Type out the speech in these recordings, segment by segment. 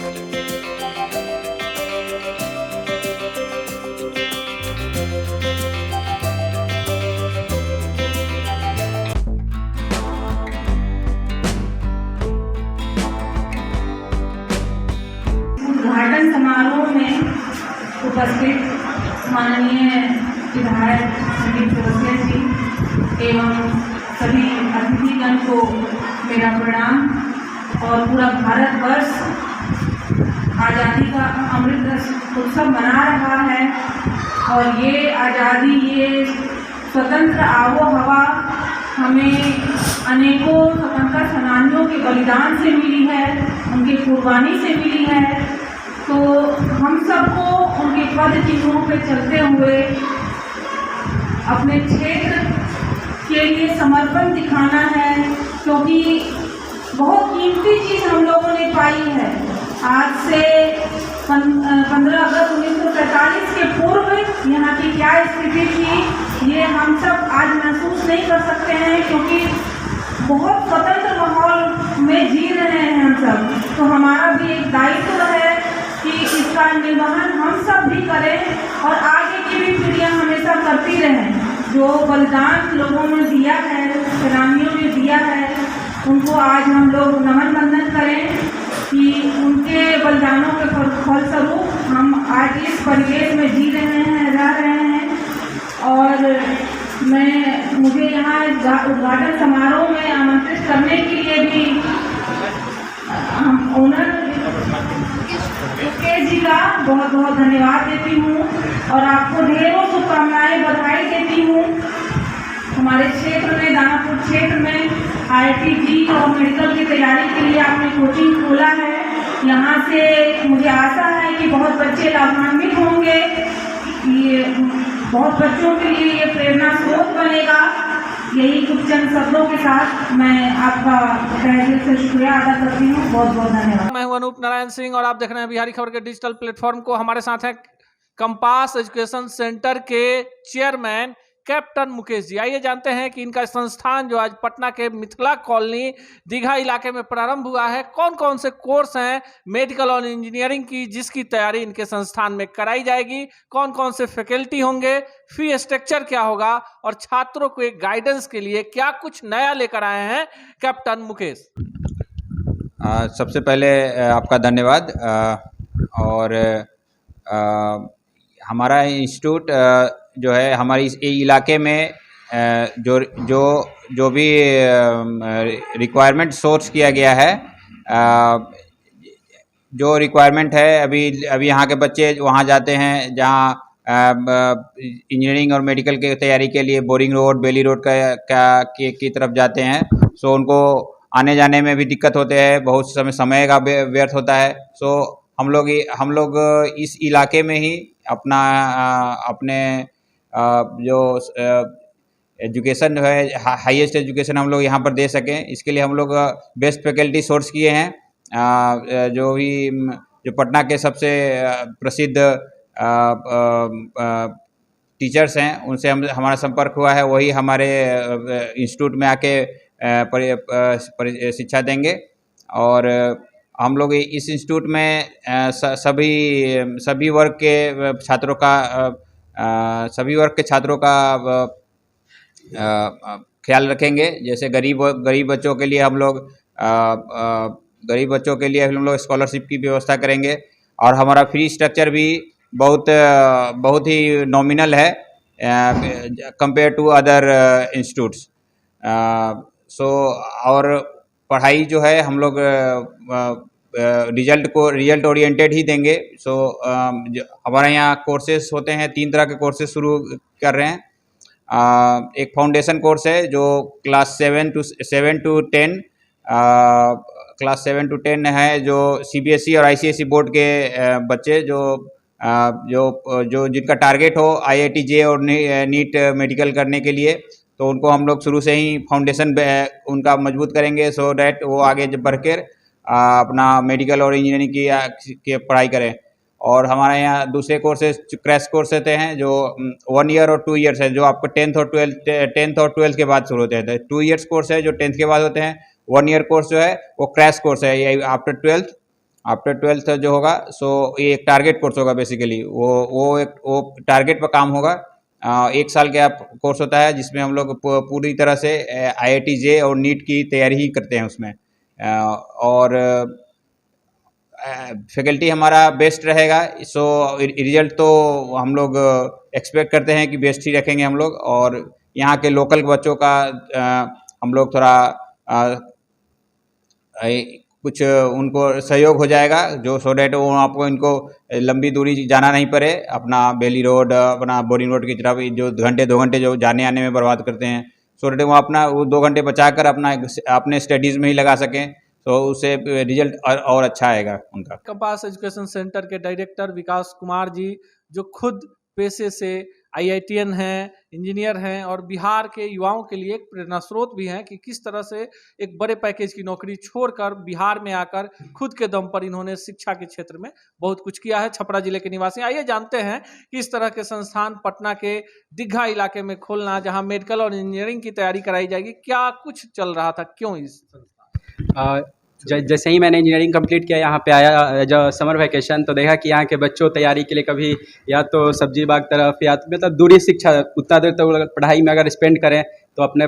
उद्घाटन समारोह में उपस्थित माननीय विधायक संदीप जोशी जी एवं सभी अतिथिगण को मेरा प्रणाम। और पूरा भारतवर्ष आज़ादी का अमृत उत्सव मना रहा है और ये आज़ादी, ये स्वतंत्र आबो हवा हमें अनेकों स्वतंत्रता सेनानियों के बलिदान से मिली है, उनकी कुर्बानी से मिली है। तो हम सबको उनके पद चिन्हों पे चलते हुए अपने क्षेत्र के लिए समर्पण दिखाना है, क्योंकि बहुत कीमती चीज़ हम लोगों ने पाई है। आज से 15 अगस्त 1947 के पूर्व यहाँ की क्या स्थिति थी ये हम सब आज महसूस नहीं कर सकते हैं, क्योंकि बहुत स्वतंत्र माहौल में जी रहे हैं हम सब। तो हमारा भी एक दायित्व है कि इसका निर्वहन हम सब भी करें और आगे की भी पीढ़ियाँ हमेशा करती रहें। जो बलिदान लोगों ने दिया है, सेनानियों ने दिया है, उनको आज हम लोग नमन बंदन करें कि उनके बलिदानों के फलस्वरूप हम आज इस परिवेश में जी रहे हैं, रह रहे हैं। और मुझे यहाँ उद्घाटन समारोह में आमंत्रित करने के लिए भी हम ओनर मुकेश जी का बहुत बहुत धन्यवाद देती हूँ और आपको ढेरों शुभकामनाएं, बधाई देती हूँ। हमारे क्षेत्र में, दानापुर क्षेत्र में IIT जी और मेडिकल की तैयारी के लिए आपने कोचिंग खोला है। यहाँ से मुझे आशा है कि बहुत बच्चे लाभान्वित होंगे। ये बहुत बच्चों के लिए ये प्रेरणा स्रोत बनेगा। यही कुछ चंद शब्दों के साथ मैं आपका तहे दिल से शुक्रिया अदा करती हूँ। बहुत बहुत धन्यवाद। मैं हूं अनूप नारायण सिंह और आप देख रहे हैं बिहारी खबर के डिजिटल प्लेटफॉर्म को। हमारे साथ हैं कंपास एजुकेशन सेंटर के चेयरमैन कैप्टन मुकेश जी। आइए जानते हैं कि इनका संस्थान जो आज पटना के मिथिला कॉलोनी दीघा इलाके में प्रारंभ हुआ है, कौन कौन से कोर्स हैं मेडिकल और इंजीनियरिंग की जिसकी तैयारी इनके संस्थान में कराई जाएगी, कौन कौन से फैकल्टी होंगे, फी स्ट्रक्चर क्या होगा और छात्रों को एक गाइडेंस के लिए क्या कुछ नया लेकर आए हैं कैप्टन मुकेश। सबसे पहले आपका धन्यवाद। और हमारा इंस्टीट्यूट जो है हमारे इस इलाके में जो भी रिक्वायरमेंट सोर्स किया गया है, जो रिक्वायरमेंट है अभी यहाँ के बच्चे वहाँ जाते हैं जहाँ इंजीनियरिंग और मेडिकल के तैयारी के लिए बोरिंग रोड, बेली रोड की तरफ जाते हैं। सो उनको आने जाने में भी दिक्कत होते हैं, बहुत समय का व्यर्थ होता है। सो हम लोग इस इलाके में ही अपने जो एजुकेशन जो है हाईएस्ट एजुकेशन हम लोग यहाँ पर दे सकें, इसके लिए हम लोग बेस्ट फैकल्टी सोर्स किए हैं। जो पटना के सबसे प्रसिद्ध टीचर्स हैं उनसे हमारा संपर्क हुआ है, वही हमारे इंस्टीट्यूट में आके शिक्षा देंगे। और हम लोग इस इंस्टीट्यूट में सभी वर्ग के छात्रों का ख्याल रखेंगे। जैसे गरीब बच्चों के लिए हम लोग स्कॉलरशिप की व्यवस्था करेंगे और हमारा फी स्ट्रक्चर भी बहुत ही नॉमिनल है कंपेयर टू अदर इंस्टीट्यूट्स। और पढ़ाई जो है हम लोग रिजल्ट ओरिएंटेड ही देंगे। हमारे यहाँ कोर्सेज होते हैं, 3 तरह के कोर्सेज शुरू कर रहे हैं। एक फाउंडेशन कोर्स है जो क्लास 7 to 10 है, जो CBSE और ICSE बोर्ड के बच्चे जो जिनका टारगेट हो IIT JEE और नीट मेडिकल करने के लिए, तो उनको हम लोग शुरू से ही फाउंडेशन उनका मजबूत करेंगे, सो डैट वो आगे बढ़ कर अपना मेडिकल और इंजीनियरिंग की पढ़ाई करें। और हमारे यहाँ दूसरे कोर्सेज क्रैश कोर्स होते हैं जो 1 ईयर और 2 ईयर्स है, जो आपको 10th और 12th के बाद शुरू होते हैं। 2 ईयर्स कोर्स है जो 10th के बाद होते हैं। 1 ईयर कोर्स जो है वो क्रैश कोर्स है, ये आफ्टर 12th आफ्टर 12th जो होगा सो ये एक टारगेट कोर्स होगा बेसिकली। वो टारगेट पर काम होगा। 1 साल का कोर्स होता है जिसमें हम लोग पूरी तरह से IIT जे और नीट की तैयारी ही करते हैं उसमें। और फैकल्टी हमारा बेस्ट रहेगा। सो रिजल्ट तो हम लोग एक्सपेक्ट करते हैं कि बेस्ट ही रखेंगे हम लोग। और यहाँ के लोकल बच्चों का हम लोग थोड़ा कुछ उनको सहयोग हो जाएगा जो सो डैट वो आपको इनको लंबी दूरी जाना नहीं पड़े। अपना बेली रोड, अपना बोरिंग रोड की तरफ जो 2 घंटे जो जाने आने में बर्बाद करते हैं, सो डैट वो अपना वो 2 घंटे बचाकर अपने स्टडीज़ में ही लगा सकें, तो उससे रिजल्ट और अच्छा आएगा उनका। कंपास एजुकेशन सेंटर के डायरेक्टर विकास कुमार जी, जो खुद पेशे से IITian हैं, इंजीनियर हैं और बिहार के युवाओं के लिए एक प्रेरणा स्रोत भी हैं कि किस तरह से एक बड़े पैकेज की नौकरी छोड़कर बिहार में आकर खुद के दम पर इन्होंने शिक्षा के क्षेत्र में बहुत कुछ किया है। छपरा जिले के निवासी। आइए जानते हैं कि इस तरह के संस्थान पटना के दीघा इलाके में खोलना, जहां मेडिकल और इंजीनियरिंग की तैयारी कराई जाएगी, क्या कुछ चल रहा था, क्यों इस संस्थान? जैसे ही मैंने इंजीनियरिंग कंप्लीट किया, यहाँ पे आया एज अ समर वैकेशन, तो देखा कि यहाँ के बच्चों तैयारी के लिए कभी या तो सब्जी बाग तरफ या तो मतलब दूरी शिक्षा, उतना देर तक पढ़ाई में अगर स्पेंड करें तो अपने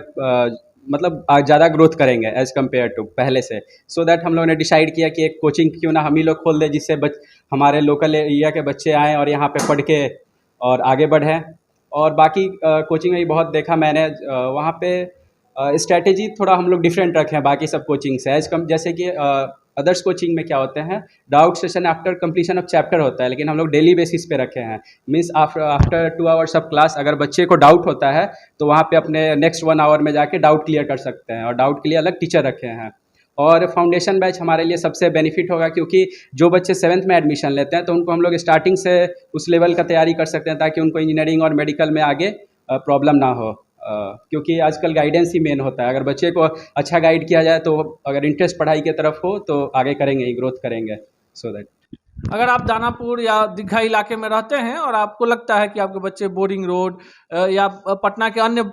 मतलब ज़्यादा ग्रोथ करेंगे एज़ कम्पेयर टू पहले से। सो दैट हम लोगों ने डिसाइड किया कि एक कोचिंग क्यों ना हम ही लोग खोल दें, जिससे हमारे लोकल एरिया के बच्चे आएँ और यहाँ पे पढ़ के और आगे बढ़ें। और बाकी कोचिंग में भी बहुत देखा मैंने, वहाँ पे स्ट्रैटेजी थोड़ा हम लोग डिफरेंट रखे हैं बाकी सब कोचिंग से। जैसे कि अदर्स कोचिंग में क्या होते हैं, doubt session after completion of chapter होता है, लेकिन हम लोग डेली बेसिस पे रखे हैं। Means after 2 hours of class अगर बच्चे को डाउट होता है तो वहाँ पे अपने नेक्स्ट 1 आवर में जाके डाउट क्लियर कर सकते हैं, और डाउट के लिए अलग टीचर रखे हैं। और फाउंडेशन बैच हमारे लिए सबसे बेनिफिट होगा, क्योंकि जो बच्चे 7th में एडमिशन लेते हैं तो उनको हम लोग स्टार्टिंग से उस लेवल का तैयारी कर सकते हैं, ताकि उनको इंजीनियरिंग और मेडिकल में आगे प्रॉब्लम ना हो। क्योंकि आजकल गाइडेंस ही मेन होता है। अगर बच्चे को अच्छा गाइड किया जाए तो अगर इंटरेस्ट पढ़ाई की तरफ हो तो आगे करेंगे ही, ग्रोथ करेंगे। सो दैट अगर आप दानापुर या दीघा इलाके में रहते हैं और आपको लगता है कि आपके बच्चे बोरिंग रोड या पटना के अन्य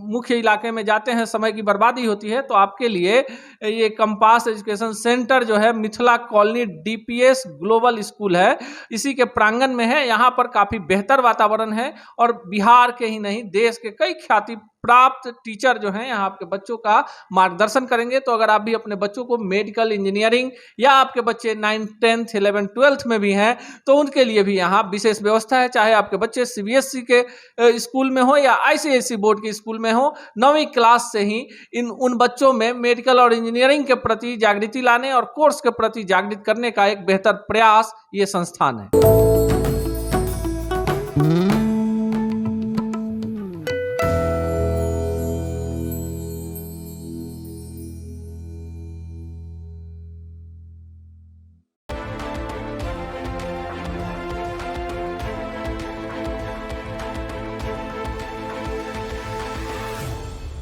मुख्य इलाके में जाते हैं, समय की बर्बादी होती है, तो आपके लिए ये कंपास एजुकेशन सेंटर जो है Mithila colony DPS global school है, इसी के प्रांगण में है। यहाँ पर काफ़ी बेहतर वातावरण है और बिहार के ही नहीं देश के कई ख्याति प्राप्त टीचर जो हैं यहाँ आपके बच्चों का मार्गदर्शन करेंगे। तो अगर आप भी अपने बच्चों को मेडिकल, इंजीनियरिंग या आपके बच्चे 9th, 10th, 11th, 12th में भी हैं तो उनके लिए भी यहाँ विशेष व्यवस्था है। चाहे आपके बच्चे CBSE के स्कूल में हो या ICSE बोर्ड के स्कूल में हो, 9वीं क्लास से ही उन बच्चों में मेडिकल और इंजीनियरिंग के प्रति जागृति लाने और कोर्स के प्रति जागृत करने का एक बेहतर प्रयास ये संस्थान है।